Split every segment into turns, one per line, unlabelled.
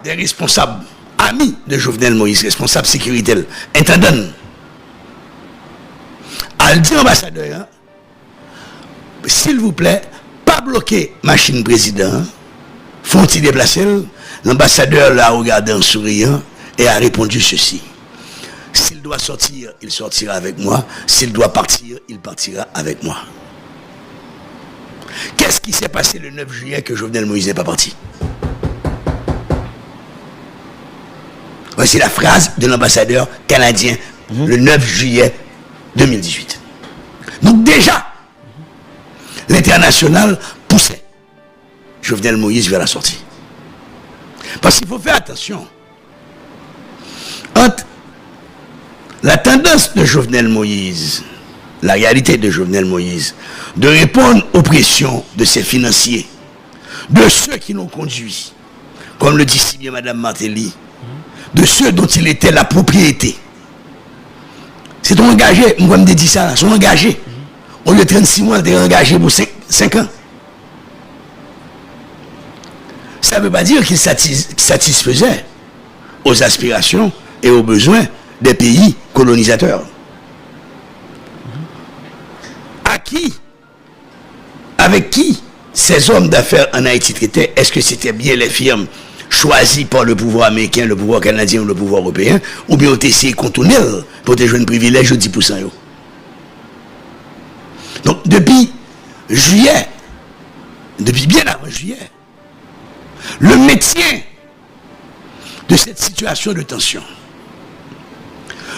des responsables, amis de Jovenel Moïse, responsables sécurité, intendant, elle dit ambassadeur, hein, s'il vous plaît, pas bloquer machine président, font-ils déplacer? L'ambassadeur l'a regardé en souriant et a répondu ceci. S'il doit sortir, il sortira avec moi. S'il doit partir, il partira avec moi. Qu'est-ce qui s'est passé le 9 juillet que Jovenel Moïse n'est pas parti? Voici la phrase de l'ambassadeur canadien le 9 juillet 2018. Donc déjà, l'international poussait Jovenel Moïse vers la sortie. Parce qu'il faut faire attention. Entre la tendance de Jovenel Moïse, la réalité de Jovenel Moïse, de répondre aux pressions de ses financiers, de ceux qui l'ont conduit, comme le dit si bien Mme Martelly, de ceux dont il était la propriété. C'est engagé, moi je me dis ça, sont engagés. Au lieu de 36 mois, ils sont engagés pour 5 ans. Ça ne veut pas dire qu'il satisfaisait aux aspirations et aux besoins des pays colonisateurs. À qui, avec qui ces hommes d'affaires en Haïti traitaient? Est-ce que c'était bien les firmes choisies par le pouvoir américain, le pouvoir canadien ou le pouvoir européen, ou bien on essayé de contourner pour des jeunes privilèges de 10%? Donc depuis juillet, depuis bien avant juillet, le maintien de cette situation de tension,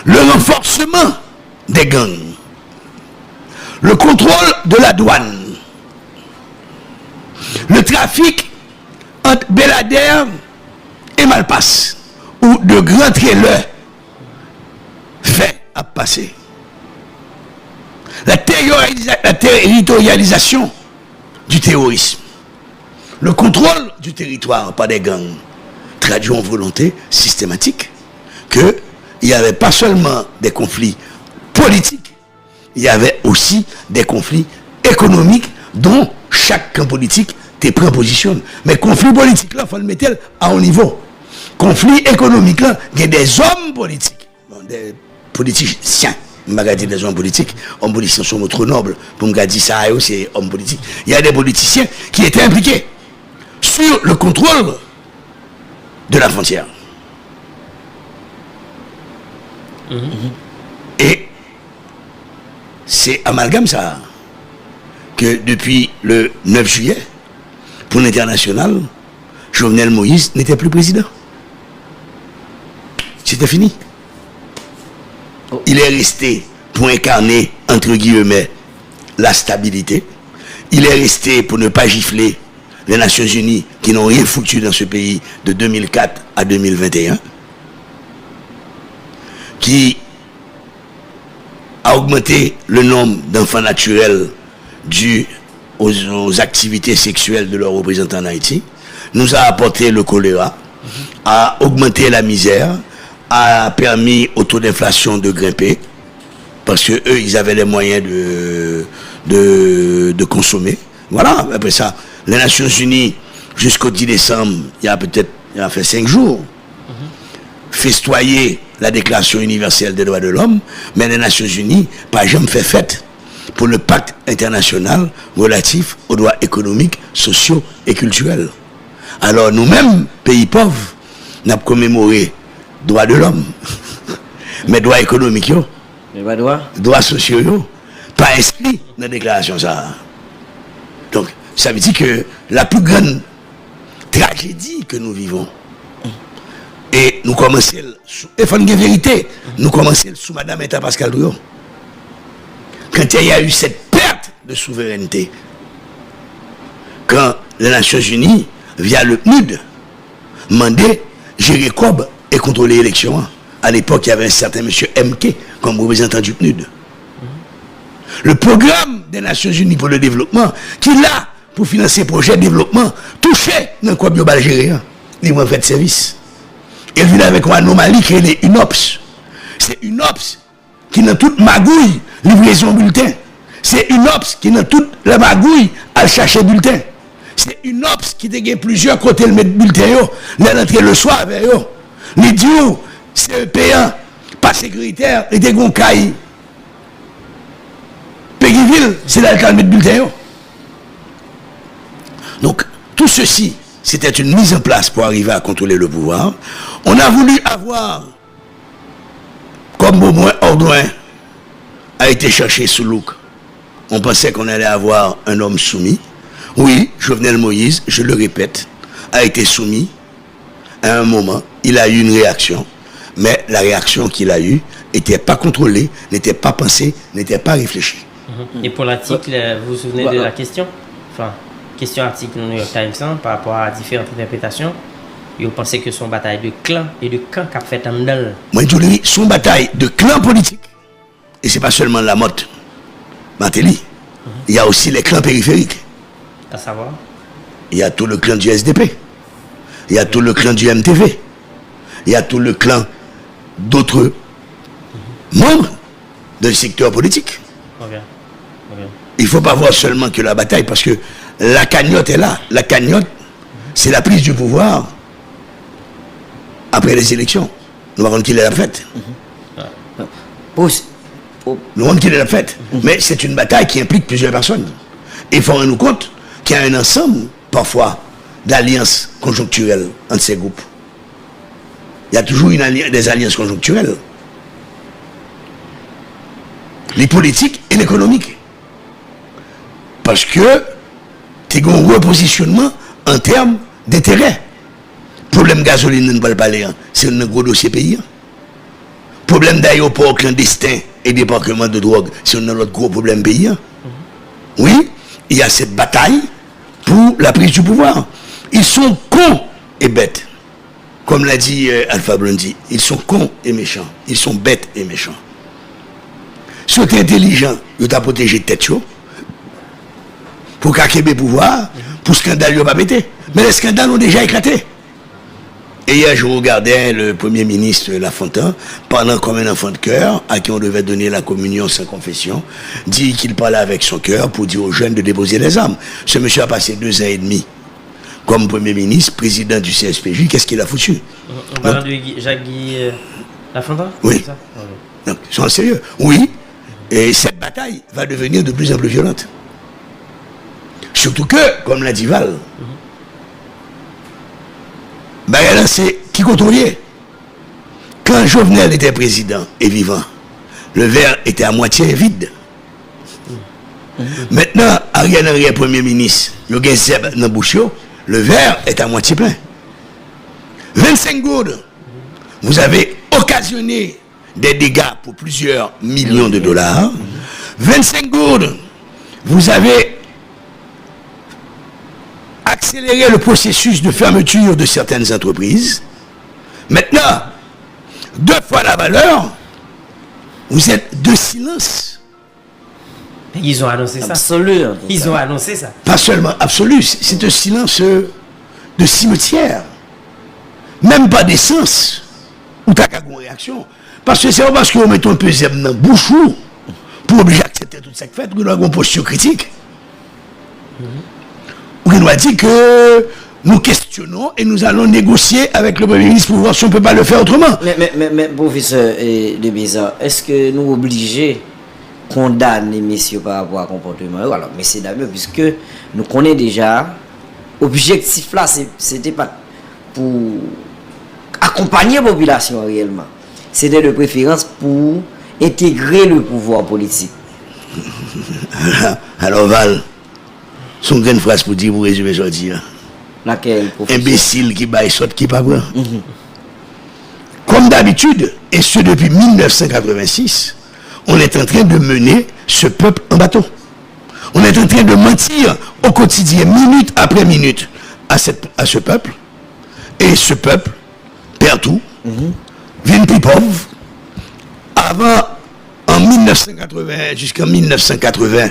le renforcement des gangs, le contrôle de la douane, le trafic entre Belader et Malpasse, où de grands trailers fait à passer. La territorialisation du terrorisme, le contrôle du territoire par des gangs, traduit en volonté systématique qu'il n'y avait pas seulement des conflits politiques, il y avait aussi des conflits économiques dont chaque camp politique te prend position. Mais conflit politique là, il faut le mettre à haut niveau. Conflit économique là, il y a des hommes politiques, des politiciens. Je ne vais pas dire des hommes politiques sont trop nobles pour me dire ça, c'est hommes politiques. Il y a des politiciens qui étaient impliqués sur le contrôle de la frontière. Et c'est amalgame ça que depuis le 9 juillet, pour l'international, Jovenel Moïse n'était plus président. C'était fini. Il est resté pour incarner, entre guillemets, la stabilité. Il est resté pour ne pas gifler les Nations Unies qui n'ont rien foutu dans ce pays de 2004 à 2021, qui a augmenté le nombre d'enfants naturels dus aux activités sexuelles de leurs représentants en Haïti, nous a apporté le choléra, a augmenté la misère, a permis au taux d'inflation de grimper, parce que eux, ils avaient les moyens de consommer. Voilà, après ça, les Nations Unies, jusqu'au 10 décembre, il y a fait 5 jours, festoyer la Déclaration universelle des droits de l'homme, mais les Nations Unies, pas jamais fait fête pour le pacte international relatif aux droits économiques, sociaux et culturels. Alors nous-mêmes, pays pauvres, nous avons commémoré droits de l'homme, mais droits économiques, droits sociaux, pas inscrits dans la déclaration ça. Donc, ça veut dire que la plus grande tragédie que nous vivons, et nous commençons, et il faut une vérité, nous commençons sous Madame Eta Pascal Brion. Quand il y a eu cette perte de souveraineté, quand les Nations Unies, via le PNUD, demandaient gérer COB et contrôler l'élection. À l'époque, il y avait un certain monsieur MK comme représentant du PNUD. Le programme des Nations Unies pour le développement, qui là, pour financer projets de développement, touchait dans le COB global algérien, il m'a fait de service. Il vient avec une anomalie qui est une OPS. C'est une OPS qui dans toute magouille, livraison bulletin. C'est une OPS qui dans toute la magouille, à chercher bulletin. c'est une ops qui te gagne plusieurs côtés le mettre bulletin, l'entrée le soir avec eux. Les dieux, c'est payant, pas sécuritaire, et des goncailles. Péguiville, c'est là le mettre bulletin. Donc, tout ceci, c'était une mise en place pour arriver à contrôler le pouvoir. On a voulu avoir, comme Beaumoin Ordouin a été cherché sous Louk, on pensait qu'on allait avoir un homme soumis. Oui, Jovenel Moïse, je le répète, a été soumis à un moment. Il a eu une réaction, mais la réaction qu'il a eue n'était pas contrôlée, n'était pas pensée, n'était pas réfléchie.
Et pour l'article, vous vous souvenez de la question? Enfin, question article New York Times par rapport à différentes interprétations. Vous pensez que son bataille de clan et de camp qu'a fait en dedans?
Moi, je dis, son bataille de clan politique, et c'est pas seulement la Motte, Matéli, il y a aussi les clans périphériques.
À savoir?
Il y a tout le clan du SDP, il y a tout le clan du MTV, il y a tout le clan d'autres membres du secteur politique.
Okay.
Il ne faut pas voir seulement que la bataille, parce que la cagnotte est là. La cagnotte, c'est la prise du pouvoir après les élections. Nous avons qu'il l'a faite. Nous avons qu'il l'a faite. Mais c'est une bataille qui implique plusieurs personnes. Et il faut rendre nous compte qu'il y a un ensemble, parfois, d'alliances conjoncturelles entre ces groupes. Il y a toujours des alliances conjoncturelles. Les politiques et l'économique. Parce que tu as un repositionnement en termes d'intérêt. Problème gasoline, ne peut pas parler, c'est un gros dossier paysan. Problème d'aéroport clandestin et débarquement de drogue, c'est un autre gros problème paysan. Oui, il y a cette bataille pour la prise du pouvoir. Ils sont cons et bêtes. Comme l'a dit Alpha Blondy, ils sont cons et méchants. Ils sont bêtes et méchants. Si tu es intelligent, tu as protégé tête chaud. Pour caquer mes pouvoirs, pour scandale, il pas pété. Mais les scandales ont déjà éclaté. Et hier, je regardais le Premier ministre Lafontaine, parlant comme un enfant de cœur, à qui on devait donner la communion sans confession, dit qu'il parlait avec son cœur pour dire aux jeunes de déposer les armes. Ce monsieur a passé 2 ans et demi comme Premier ministre, président du CSPJ. Qu'est-ce qu'il a foutu?
On parle de Jacques-Guy Lafontaine?
Oui. Donc, ils sont sérieux. Oui. Et cette bataille va devenir de plus en plus violente. Surtout que, comme l'a dit Val, c'est qui contrôlait. Quand Jovenel était président et vivant, le verre était à moitié vide. Maintenant, Ariel Henry est Premier ministre, le Genzeb dans Bouchio, le verre est à moitié plein. 25 gourdes, vous avez occasionné des dégâts pour plusieurs millions de dollars. 25 gourdes, vous avez accéléré le processus de fermeture de certaines entreprises. Maintenant, 2 fois la valeur, vous êtes de silence.
Ils ont annoncé ça.
Absolu.
Ils ont annoncé ça.
Pas seulement absolu, c'est un silence de cimetière. Même pas d'essence. Ou t'as qu'à une réaction. Parce que c'est pas parce qu'on met un peu zèbre dans la bouche pour obliger à accepter tout ça que fait, qu'on a une posture critique. Ou qu'on doit dire que nous questionnons et nous allons négocier avec le Premier ministre pour voir si on ne peut pas le faire autrement.
Mais professeur de Bézard, est-ce que nous obligés condamner messieurs par rapport à comportement? Alors, mais c'est d'abord puisque nous connaissons déjà, objectif là, c'était pas pour accompagner la population réellement. C'était de préférence pour intégrer le pouvoir politique.
Alors Val, son grande phrase pour dire, pour résumer aujourd'hui.
Laquelle, professeur?
Imbécile qui baille saute qui pas vrai. Comme d'habitude, et ce depuis 1986, on est en train de mener ce peuple en bateau. On est en train de mentir au quotidien, minute après minute, à ce peuple. Et ce peuple perd tout, vient plus pauvre. Avant, en 1980, jusqu'en 1980,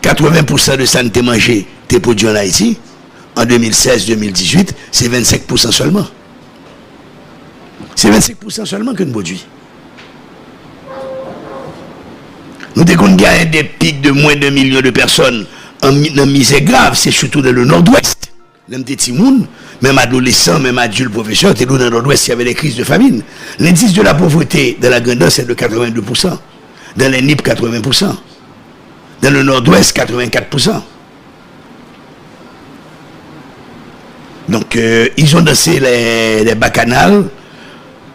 80% de ça n'était mangé, t'es produit en Haïti. En 2016-2018, c'est 25% seulement. C'est 25% seulement que nous produit. Nous avons gagné des pics de moins de 1 million de personnes en misère grave, c'est surtout dans le nord-ouest. Les petits moun, même adolescents, même adultes, professeurs, dans le nord-ouest, il y avait des crises de famine. L'indice de la pauvreté dans la grandeur, c'est de 82%. Dans les NIP, 80%. Dans le nord-ouest, 84%. Donc, ils ont dansé les bacchanales,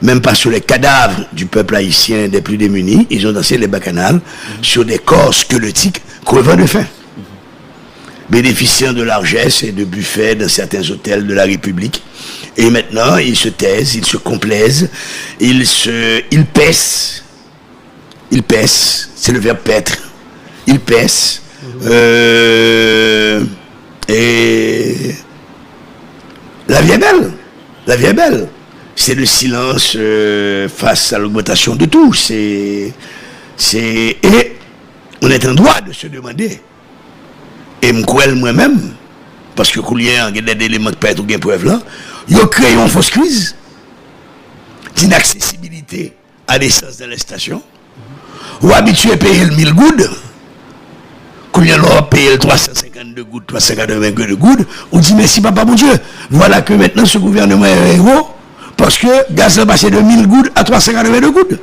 même pas sur les cadavres du peuple haïtien des plus démunis, ils ont dansé les bacchanales sur des corps squelettiques crevant de faim. Bénéficiant de largesse et de buffets dans certains hôtels de la République. Et maintenant, ils se taisent, ils se complaisent, ils paissent. Ils paissent, c'est le verbe paître. Ils paissent. Et la vie est belle. La vie est belle. C'est le silence face à l'augmentation de tout. Et on est en droit de se demander. Et moi-même, parce que il y a des éléments qui peuvent être ou preuve là, ils ont créé une fausse crise d'inaccessibilité à l'essence de la station. Ou habitué à payer le 1000 gouttes, qu'on y a payé le 352 gouttes, 382 gouttes, on dit merci papa mon Dieu. Voilà que maintenant ce gouvernement est héros, parce que gaz a passé de 1000 gouttes à 382 gouttes.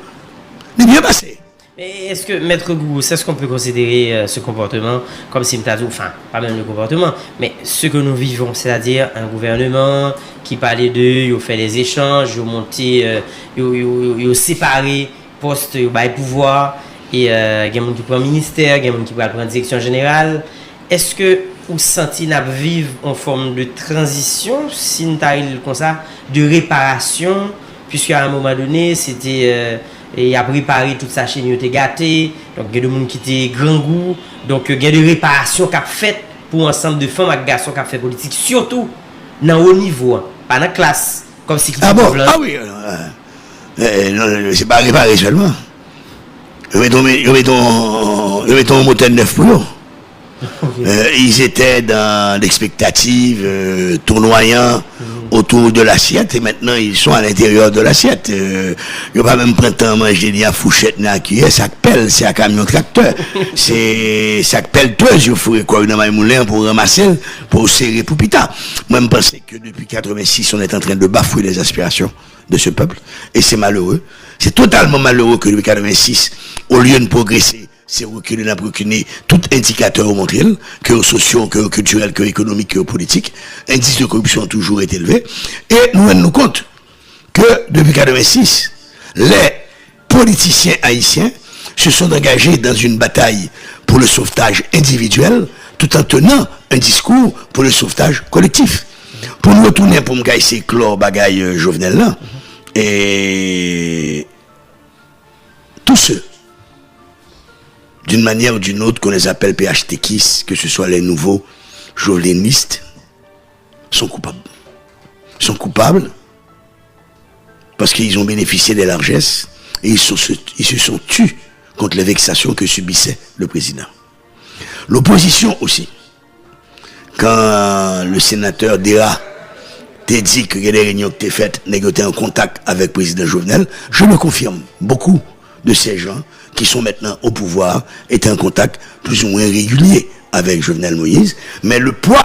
Il est bien passé.
Mais est-ce que, Maître Gou, est-ce qu'on peut considérer ce comportement comme si enfin, pas même le comportement, mais ce que nous vivons, c'est-à-dire un gouvernement qui parlait d'eux, ils ont fait des échanges, ils ont monté, ils ont séparé poste, ils ont pouvoir, et il y a des gens qui prennent ministère, il y a des gens qui prennent direction générale. Est-ce que vous sentez qu'on vivre en forme de transition, si nous arrivons comme ça, de réparation, puisqu'à un moment donné, c'était... et il a préparé toute sa chaîne, il était gâté, donc il y a des gens qui étaient grand goût, donc il y a des réparations qui ont fait pour un ensemble de femmes et garçons qui ont fait politique, surtout dans haut niveau, pas dans la classe, comme si...
Ah bon, ah oui, non, c'est pas réparé seulement. Ils mettent un moteur neuf pour eux. Ils étaient dans l'expectative tournoyant autour de l'assiette et maintenant ils sont à l'intérieur de l'assiette. Ils n'ont pas même printemps manger ni à fourchette ni à cuillère, ça pèle, c'est un camion tracteur. C'est ça pèle toi, je ferai quoi dans ma moulin pour ramasser, pour serrer pour pita. Moi je pense que depuis 86 on est en train de bafouer les aspirations de ce peuple et c'est malheureux. C'est totalement malheureux que depuis 86, au lieu de progresser, c'est reculer, n'a reculé tout indicateur au montré, que aux sociaux, que aux culturels, que aux économiques, que aux politiques. Indice de corruption a toujours été élevé. Et nous rendons compte que depuis 86, les politiciens haïtiens se sont engagés dans une bataille pour le sauvetage individuel, tout en tenant un discours pour le sauvetage collectif. Pour nous retourner pour me casser chlore bagaille Jovenel là, et tous ceux, d'une manière ou d'une autre, qu'on les appelle PHTKistes, que ce soit les nouveaux jovenistes, sont coupables. Ils sont coupables parce qu'ils ont bénéficié des largesses et ils se sont tus contre les vexations que subissait le président. L'opposition aussi. Quand le sénateur Déra t'a dit que les réunions que t'es faites, négocier en contact avec le président Jovenel, je le confirme. Beaucoup de ces gens qui sont maintenant au pouvoir étaient en contact plus ou moins régulier avec Jovenel Moïse, mais le poids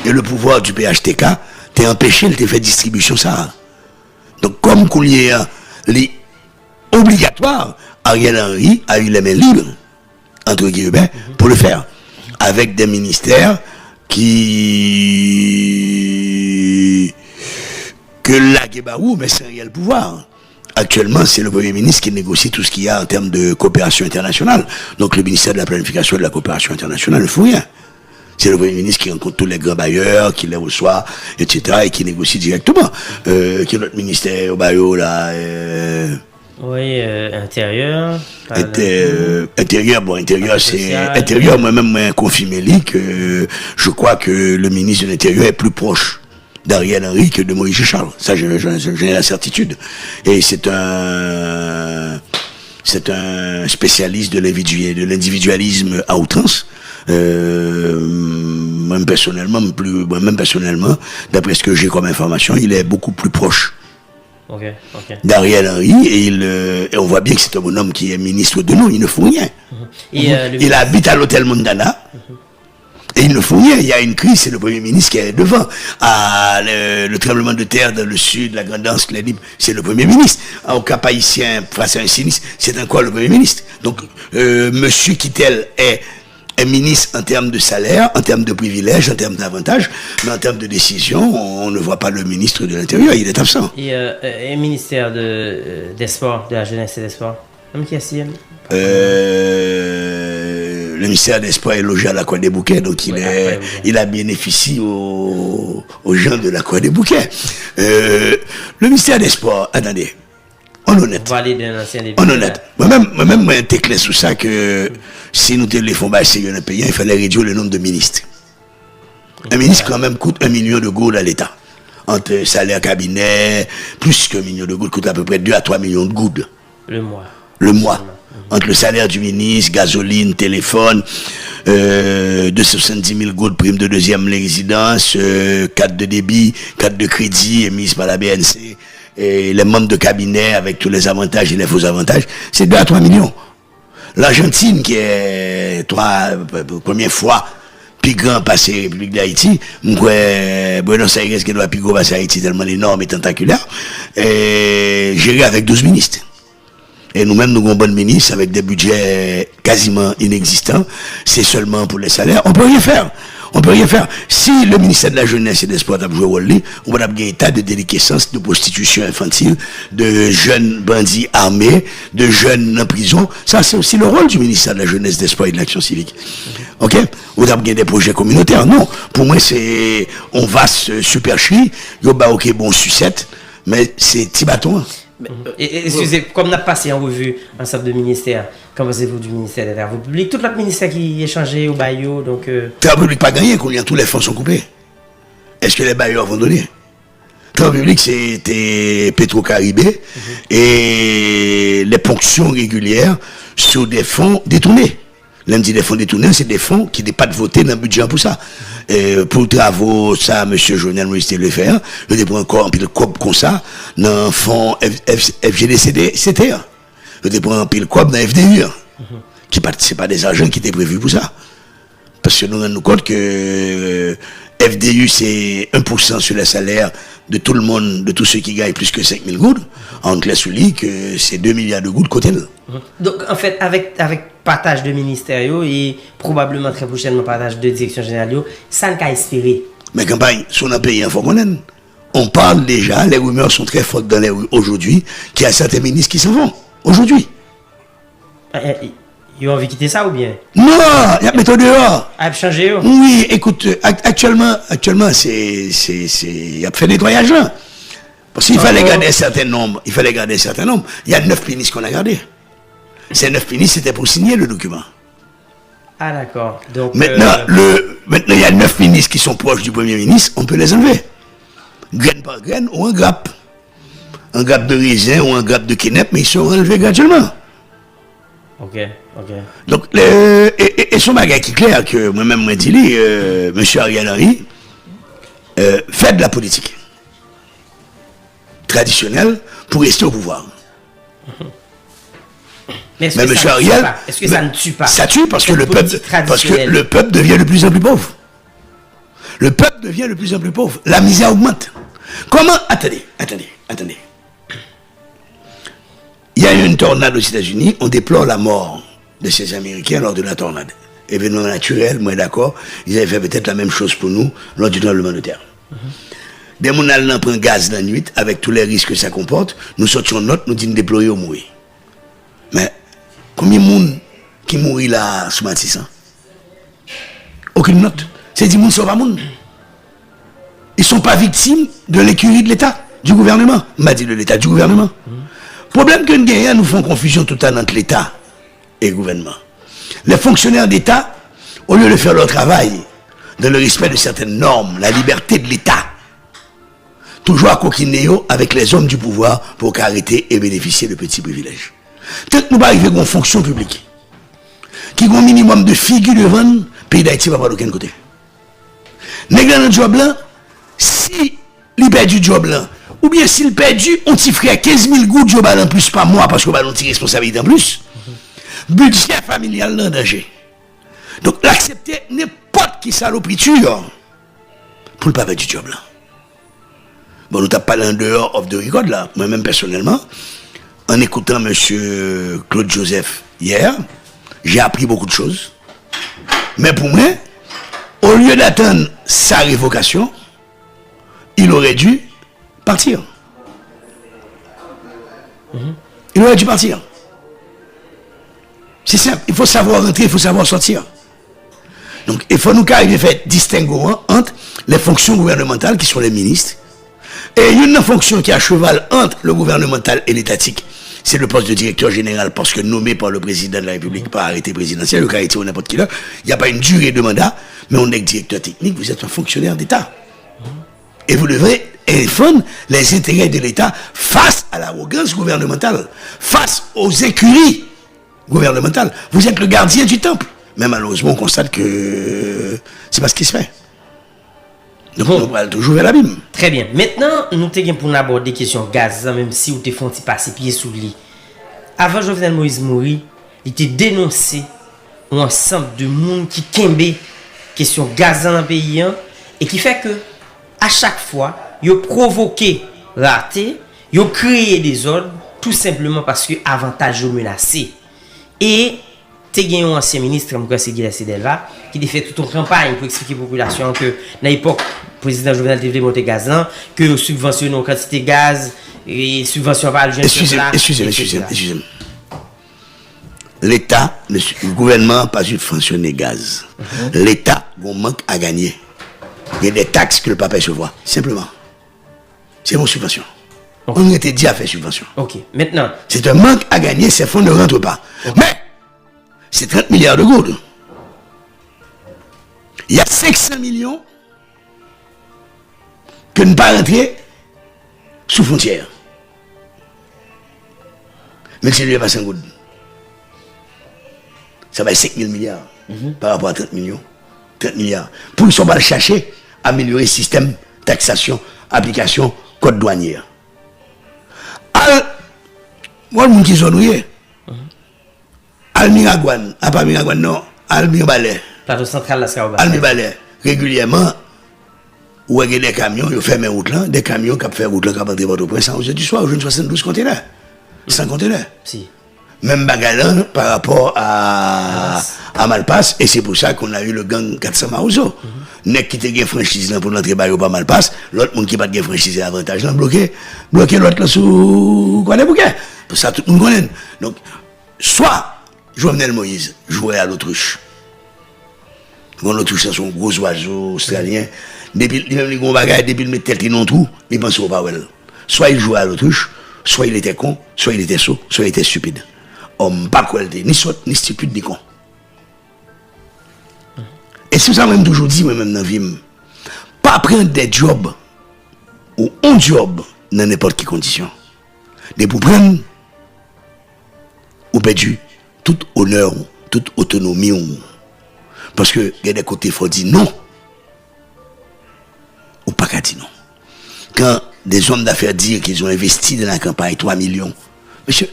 et le pouvoir du PHTK t'a empêché, il t'a fait distribution ça. Donc comme qu'il y a obligatoire, Ariel Henry a eu les mains libres, entre guillemets, pour le faire, avec des ministères que la Guébarou, mais c'est un réel pouvoir. Actuellement, c'est le Premier ministre qui négocie tout ce qu'il y a en termes de coopération internationale. Donc le ministère de la Planification et de la Coopération internationale ne fait rien. C'est le Premier ministre qui rencontre tous les grands bailleurs, qui les reçoit, etc., et qui négocie directement. Qui est notre ministère au baillot, là
oui, intérieur.
Intérieur, bon, intérieur, c'est... Intérieur, moi-même, moi, confirmé que je crois que le ministre de l'Intérieur est plus proche d'Ariel Henry que de Moïse Charles. Ça, j'en ai la certitude. Et c'est un spécialiste de l'individualisme à outrance. Moi-même personnellement, d'après ce que j'ai comme information, il est beaucoup plus proche d'Ariel Henry, et on voit bien que c'est un bonhomme qui est ministre de nous, il ne faut rien. Il habite à l'hôtel Mondana. Et il ne faut rien, il y a une crise, c'est le Premier ministre qui est devant. Le tremblement de terre dans le sud, la Grande Anse, c'est le Premier ministre. Au Cap Haïtien, face à un sinistre, c'est encore le Premier ministre. Donc, Monsieur Kittel est ministre en termes de salaire, en termes de privilèges, en termes d'avantages, mais en termes de décision, on ne voit pas le ministre de l'Intérieur, il est absent.
Et ministère des Sports, de la Jeunesse et des Sports, qui est
le ministère des Sports est logé à la Croix des Bouquets, donc il a bénéficié aux gens de la Croix des Bouquets. Le ministère des Sports, attendez, on honnête. On honnête. Moi-même, j'étais clair sur ça que si nous téléphonons pas sérieux dans le pays, il fallait réduire le nombre de ministres. Un ministre, quand même, coûte 1 million de gouttes à l'État. Entre salaire cabinet, plus que 1 million de gouttes, coûte à peu près 2 à 3 millions de gouttes.
Le mois.
Entre le salaire du ministre, gasoline, téléphone, 270 000 gouttes prime de deuxième résidence, 4 de débit, 4 de crédit émises par la BNC, et les membres de cabinet avec tous les avantages et les faux avantages, c'est 2 à 3 millions. L'Argentine, qui est première fois plus grand passé République d'Haïti, Buenos Aires qui doit plus gros passer Haïti tellement énorme et tentaculaire, et géré avec 12 ministres. Et nous-mêmes, nous avons un bon ministre avec des budgets quasiment inexistants. C'est seulement pour les salaires. On peut rien faire. Si le ministère de la Jeunesse et des Sports a joué au rôle, on va avoir un état de déliquescence, de prostitution infantile, de jeunes bandits armés, de jeunes en prison. Ça, c'est aussi le rôle du ministère de la Jeunesse, des Sports et de l'Action civique. OK? On a des projets communautaires. Non. Pour moi, c'est, on va se superchier. OK, bon, sucette. Mais c'est petit bâton.
Excusez, comme on a passé en revue un certain nombre de ministères, qu'en pensez-vous du ministère des Travaux publics? Tout l'autre ministère qui est changé au Bayo, donc...
Travaux publics pas gagné, tous les fonds sont coupés. Est-ce que les bailleurs vont donner? Travaux publics, c'était Petro-Caribé et les ponctions régulières sur des fonds détournés. L'un dit des fonds détournés, c'est des fonds qui n'étaient pas votés dans le budget pour ça. Pour travaux, ça, M. Journal Moïse le faire, je dépends encore un pile COP comme ça, dans le fonds FGDCTA. Je dépends un pile COP dans FDU, qui participe pas des argents qui étaient prévus pour ça. Parce que nous rendons compte que FDU, c'est 1% sur les salaires de tout le monde, de tous ceux qui gagnent plus que 5 000 gouttes. En clair sous lit que c'est 2 milliards de gouttes côté là.
Donc, en fait, avec partage de ministères et probablement très prochainement partage de direction générale, ça ne peut espérer.
Mais campagne, si on a payé un faut qu'on aime. On parle déjà, les rumeurs sont très fortes dans les rues aujourd'hui, qu'il y a certains ministres qui s'en vont. Aujourd'hui.
Ils ont envie de quitter ça ou bien?
Non, il y a méthode dehors.
A changé?
Oui, écoute, actuellement, il y a fait nettoyage là. Parce qu'il fallait garder un certain nombre. Il y a 9 ministres qu'on a gardés. Ces 9 ministres, c'était pour signer le document.
Ah d'accord. Donc,
maintenant, il y a 9 ministres qui sont proches du Premier ministre, on peut les enlever. Graine par graine ou un grappe. Un grappe de raisin ou un grappe de quenep, mais ils sont enlevés graduellement.
Ok.
Donc, et son bagage qui est clair que moi-même, moi dit, M. Ariel Henry, fait de la politique traditionnelle pour rester au pouvoir.
Mais M. Ariel, est-ce que ça ne tue pas?
Ça tue parce que le peuple devient de plus en plus pauvre. Le peuple devient de plus en plus pauvre. La misère augmente. Comment? Attendez. Il y a eu une tornade aux États-Unis, on déplore la mort de ces Américains lors de la tornade. Événement naturel, moi d'accord, ils avaient fait peut-être la même chose pour nous lors du tremblement de terre. Dès qu'on a pris gaz la nuit, avec tous les risques que ça comporte, nous sortions note, nous disons déployer au mourir. Mais combien de monde qui mourit là sous Matisse? Aucune note. C'est 10 monde sont pas monde. Ils ne sont pas victimes de l'écurie de l'État, du gouvernement. M'a dit de l'État, du gouvernement. Problème que nous gagnons, nous font confusion tout le temps entre l'État et le gouvernement. Les fonctionnaires d'État, au lieu de faire leur travail dans le respect de certaines normes, la liberté de l'État, toujours à coquiner avec les hommes du pouvoir pour arrêter et bénéficier de petits privilèges. Tant que nous pas arriver à une fonction publique, qui a un minimum de figure devant, le pays d'Haïti ne va pas d'aucun côté. Nègre dans le job là, si il perd du job là, ou bien s'il perdu, on t'y ferait 15 000 gouttes, je bal en plus par mois, parce que on t'y responsabilité en plus. Budget familial en danger. Donc, l'accepter n'importe qui salopriture pour le pas faire du job là. Bon, nous t'avons parlé en dehors of the record là. Moi-même personnellement, en écoutant monsieur Claude Joseph hier, j'ai appris beaucoup de choses. Mais pour moi, au lieu d'attendre sa révocation, il aurait dû partir. Il aurait dû partir. C'est simple. Il faut savoir rentrer, il faut savoir sortir. Donc, il faut nous arriver à faire distinguo entre les fonctions gouvernementales qui sont les ministres et une fonction qui est à cheval entre le gouvernemental et l'étatique. C'est le poste de directeur général parce que nommé par le président de la République par arrêté présidentiel, le caractère ou n'importe qui là, il n'y a pas une durée de mandat, mais on est directeur technique, vous êtes un fonctionnaire d'État. Et vous devrez défendre les intérêts de l'État face à l'arrogance gouvernementale, face aux incuries gouvernementales. Vous êtes le gardien du temple. Mais malheureusement, on constate que c'est pas ce qui se fait. Donc, on va toujours vers l'abîme.
Très bien. Maintenant, nous t'aiguons pour aborder des questions gaz, même si vous te font passer pied sous le lit. Avant Jovenel Moïse mourir, il était dénoncé un ensemble de monde qui kembe question gaz dans le pays et qui fait que à chaque fois, il a provoqué raté, il a créé des ordres tout simplement parce que avantage menacé. Et tu as un ancien ministre, c'est Guy Delva, qui a fait toute une campagne pour expliquer à la population que, dans l'époque, le président Jovenel devait monter gaz, que subventionner une quantité de gaz et subvention par le jeune.
Excusez-moi. L'État, le gouvernement n'a pas subventionné gaz. L'État a un manque à gagner. Il y a des taxes que le papa recevoir, simplement. C'est mon subvention. Okay. On était dit à faire subvention.
Ok, maintenant.
C'est un manque à gagner, ces fonds ne rentrent pas. Okay. Mais, c'est 30 milliards de gouttes. Il y a 500 millions que ne pas rentrer sous frontière. Mais c'est lui pas 5 gouttes. Ça va être 5 000 milliards par rapport à 30 millions. 30 milliards. Pour qu'ils ne soient pas chercher à améliorer le système taxation, application, code douanier. Moi, le monde qui sont Almiragouane, pas Miragouane, non, Almirbalais.
Plateau central, là, c'est
Almirbalais, régulièrement, où il y a des camions, ils font mes routes là, des camions qui font route là, qui ont pris votre prince, aujourd'hui soir, j'ai 72 conteneurs. 100 conteneurs.
Si.
Même bagarre par rapport à Malpass, et c'est pour ça qu'on a eu le gang 400 Marouzo. Nek qui te gen franchise là pour l'entrée par pas Malpass, l'autre monde qui pas de franchise avantage là, bloqué l'autre là sous quoi des bouquets. Pour ça, tout le monde connaît. Donc, soit Jovenel Moïse jouait à l'autruche. L'autruche, c'est son gros oiseau australien. Depuis les gros bagages, depuis le mettre tête dans tout, il pense au Powell. Soit il jouait à l'autruche, soit il était con, soit il était sot, soit il était stupide. Homme pas quoi il était, ni sot, ni stupide, ni con. Et c'est ça même toujours dit, moi-même dans la vie, pas prendre des jobs ou un job dans n'importe quelle condition. Mais pour prendre ou perdu toute honneur, toute autonomie. Parce que il y a des côtés, il faut dire non. Ou pas qu'à dire non. Quand des hommes d'affaires disent qu'ils ont investi dans la campagne 3 millions, monsieur,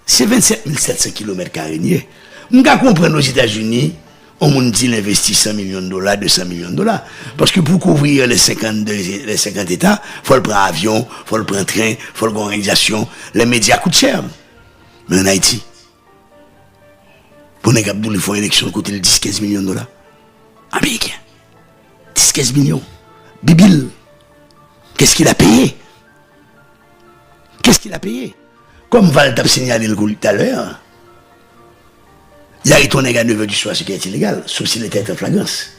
c'est 27 700 km². On peut comprendre aux États-Unis, on nous dit d'investir 100 millions de dollars, 200 millions de dollars. Parce que pour couvrir les 50 États, il faut le prendre avion, il faut le prendre train, il faut le prendre organisation. Les médias coûtent cher. Mais en Haïti, pour les Gabdoul, ils font une élection coûte 10-15 millions de dollars. Américain. 10-15 millions. Bibil. Qu'est-ce qu'il a payé? Qu'est-ce qu'il a payé? Comme Val t'a signalé le coup tout à l'heure, il a retourné à 9h du soir, ce qui est illégal, sauf s'il était en flagrance.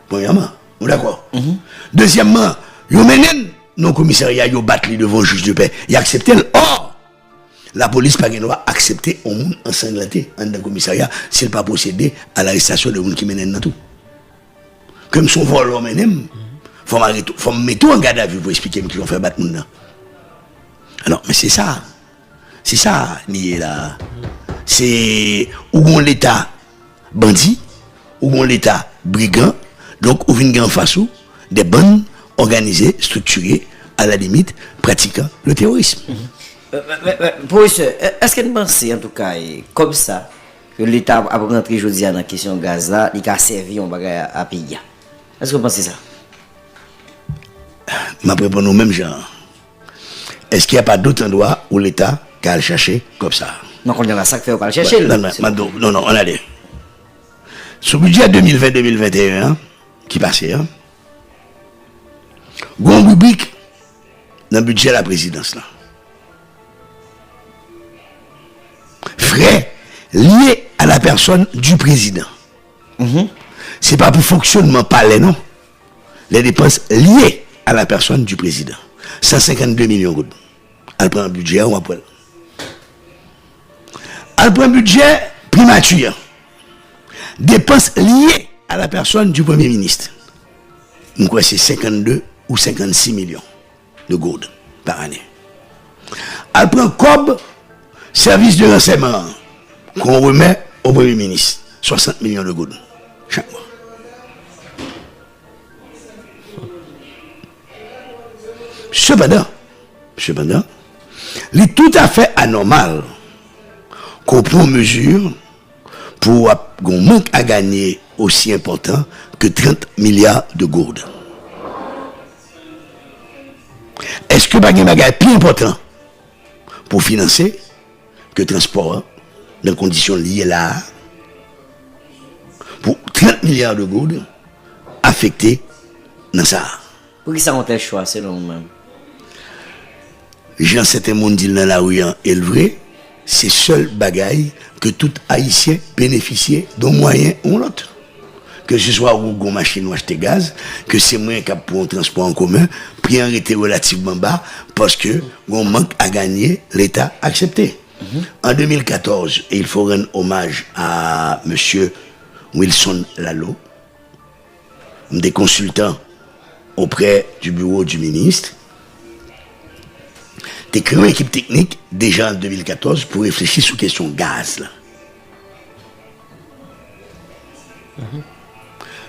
Premièrement, vous d'accord? Deuxièmement, il mène nos commissariats, il battent devant le juge de paix. Il a accepté. Or, la police n'a pas accepté un monde ensanglanté dans le commissariat s'il n'a pas procédé à l'arrestation de gens qui mènent dans tout. Comme son vol au menem, il faut me mettre en garde à vue pour expliquer qu'ils ont fait battre les gens. Alors, mais c'est ça. C'est ça, nié là. C'est où on l'État bandit, où on l'État brigand, donc où vient en face des bandes organisées, structurées, à la limite, pratiquant le terrorisme.
Professeur, est-ce que vous pensez en tout cas, comme ça, que l'État a rentré aujourd'hui dans la question gaz là, il a servi un bagage à payer? Est-ce que vous pensez ça?
Je réponds au même genre. Est-ce qu'il n'y a pas d'autres endroits où l'État a le chercher comme ça?
Non, on a ça que fait, on va le chercher.
Ouais, non, on a dit. Sur le budget 2020-2021, qui passait, il y a une rubrique dans le budget de la présidence. Là. Frais liés à la personne du président. Ce n'est pas pour fonctionnement palais, non. Les dépenses liées à la personne du président. 152 millions de gouttes. Elle prend un budget, on après. Elle prend un budget primature. Dépenses liées à la personne du Premier ministre. Je crois que c'est 52 ou 56 millions de gouttes par année. Elle prend comme service de renseignement qu'on remet au Premier ministre. 60 millions de gouttes chaque mois. Cependant, il est tout à fait anormal qu'on prend mesure pour un manque à gagner aussi important que 30 milliards de gourdes. Est-ce que il y a un bagage plus important pour financer que le transport dans des conditions liées là pour 30 milliards de gourdes affectés dans ça?
Pour qui ça on tel choix, selon vous-même?
Jean certain monde dit dans la rue est le vrai, c'est seul bagaille que tout haïtien bénéficie d'un moyen ou l'autre. Que ce soit ou une machine ou acheter gaz, que c'est moins qu'à pour un transport en commun, prix en été relativement bas, parce que on manque à gagner, l'État accepté. En 2014, et il faut rendre hommage à M. Wilson Lalo, des consultants auprès du bureau du ministre, t'es créé une équipe technique déjà en 2014 pour réfléchir sur la question gaz. Là.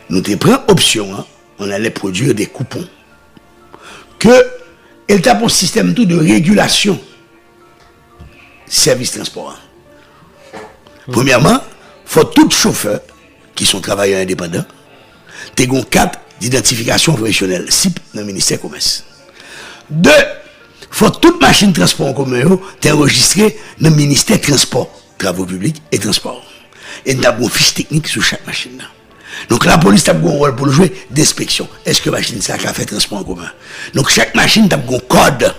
Nous te pris option, hein, on allait produire des coupons. Que elle tape un système tout de régulation service transport. Premièrement, faut tout chauffeur qui sont travailleurs indépendants, t'es une carte d'identification professionnelle, SIP dans le ministère du Commerce. Deux, faut toute machine de transport en commun t'es enregistré dans le ministère Transport, Travaux publics et Transport. Et nous avons une fiche technique sur chaque machine. Là. Donc la police a un rôle pour jouer d'inspection. Est-ce que la machine ça a fait transport en commun? Donc chaque machine a un code.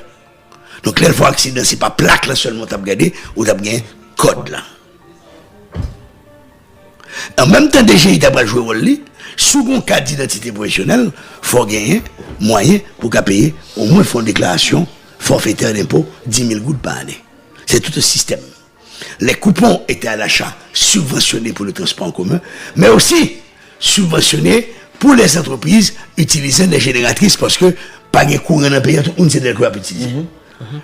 Donc là, il faut accident, ce n'est pas plaque là seulement tu as regardé, ou tu as bien code là. En même temps, déjà, il a joué au lit. Sous un cadre d'identité professionnelle, il faut gagner moyen pour payer au moins une déclaration forfaitaire d'impôt 10 000 gouttes par année. C'est tout un système. Les coupons étaient à l'achat subventionnés pour le transport en commun, mais aussi subventionnés pour les entreprises utilisant des génératrices parce que pas de courant dans le pays, tout le monde sait de quoi utiliser.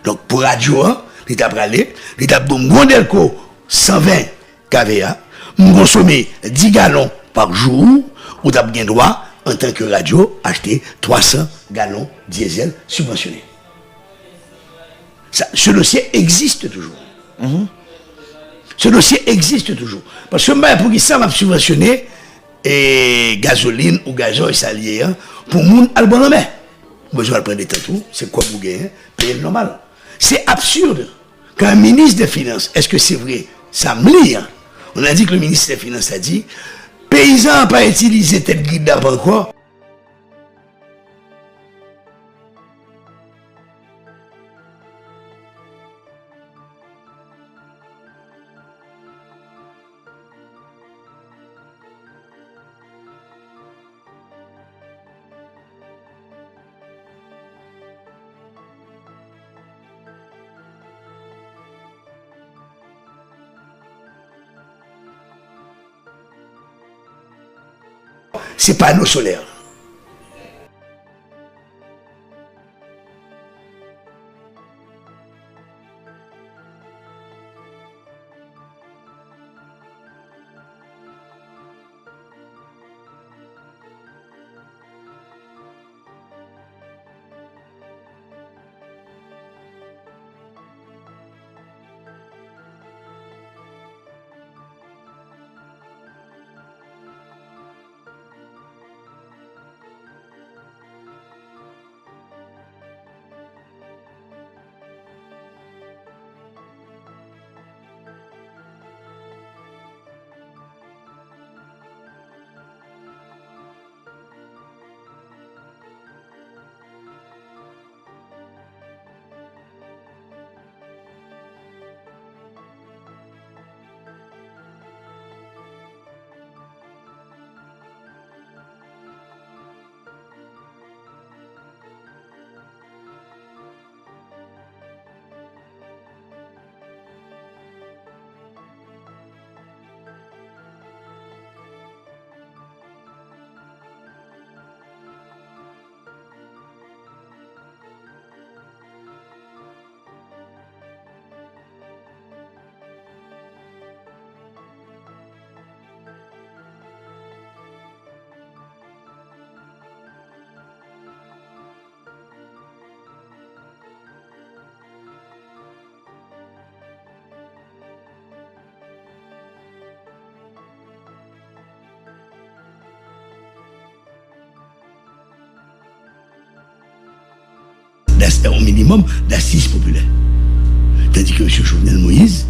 Donc pour radio, l'État pralé, l'État donne un delco 120 kVA, consommer 10 gallons par jour, ou tu as bien droit, en tant que radio, acheter 300 gallons diesel subventionnés. Ça, ce dossier existe toujours. Ce dossier existe toujours. Parce que pour qui ça va subventionner et gasoline ou gazoil salier pour moun al bon homme. Besoin de prendre des temps, c'est quoi vous gagnez? Payer normal. C'est absurde. Quand un ministre des Finances, est-ce que c'est vrai? Ça me lit. On a dit que le ministre des Finances a dit paysans n'ont pas utilisé telle guide d'avant encore. C'est panneaux solaires. au minimum d'assises populaires. Tandis que M. Jovenel Moïse,